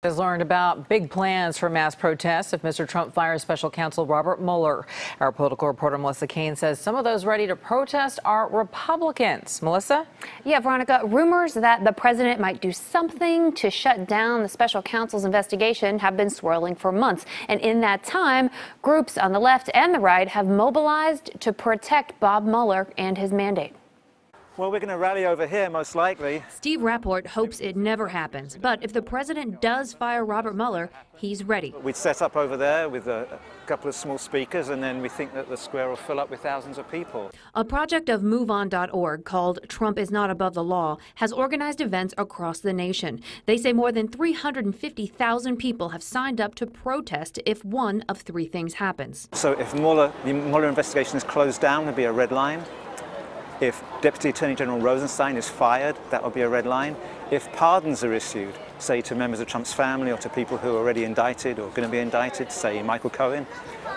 Has learned about big plans for mass protests if Mr. Trump fires special counsel Robert Mueller. Our political reporter Melissa Caen says some of those ready to protest are Republicans. Melissa? Yeah, Veronica, rumors that the president might do something to shut down the special counsel's investigation have been swirling for months. And in that time, groups on the left and the right have mobilized to protect Bob Mueller and his mandate. Well, we're going to rally over here, most likely. Steve Rapport hopes it never happens, but if the president does fire Robert Mueller, he's ready. We'd set up over there with a couple of small speakers, and then we think that the square will fill up with thousands of people. A project of MoveOn.org called Trump is Not Above the Law has organized events across the nation. They say more than 350,000 people have signed up to protest if one of three things happens. So if the Mueller investigation is closed down, there'll be a red line. If Deputy Attorney General Rosenstein is fired, that will be a red line. If pardons are issued, say to members of Trump's family or to people who are already indicted or going to be indicted, say Michael Cohen,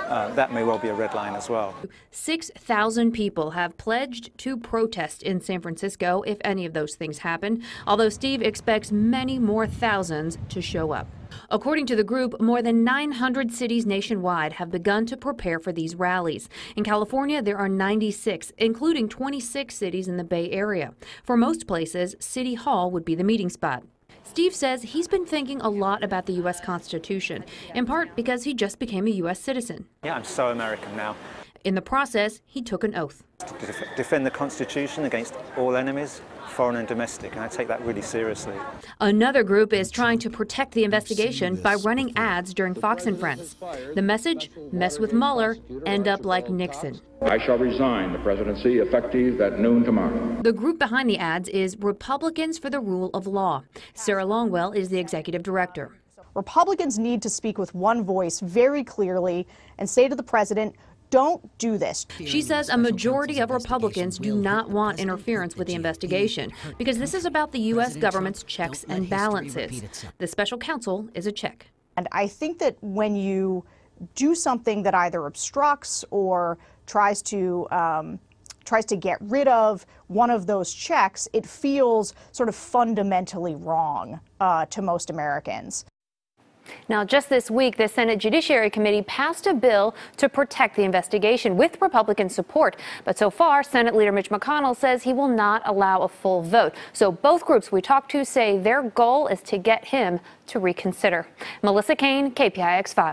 that may well be a red line as well. 6,000 people have pledged to protest in San Francisco if any of those things happen, although Steve expects many more thousands to show up. According to the group, more than 900 cities nationwide have begun to prepare for these rallies. In California, there are 96, including 26 cities in the Bay Area. For most places, City Hall would be the meeting spot. Steve says he's been thinking a lot about the U.S. Constitution, in part because he just became a U.S. citizen. Yeah, I'm so American now. In the process, he took an oath. To defend the Constitution against all enemies, foreign and domestic, and I take that really seriously. Another group is trying to protect the investigation by running ads during Fox and Friends. The message, mess with Mueller, end up like Nixon. I shall resign the presidency effective at noon tomorrow. The group behind the ads is Republicans for the Rule of Law. Sarah Longwell is the executive director. Republicans need to speak with one voice very clearly and say to the president, don't do this. She says a majority of Republicans do not want interference with the investigation because this is about the U.S. government's checks and balances. The special counsel is a check. And I think that when you do something that either obstructs or tries to get rid of one of those checks, it feels sort of fundamentally wrong to most Americans. Now, just this week, the Senate Judiciary Committee passed a bill to protect the investigation with Republican support. But so far, Senate Leader Mitch McConnell says he will not allow a full vote. So both groups we talked to say their goal is to get him to reconsider. Melissa Caen, KPIX 5.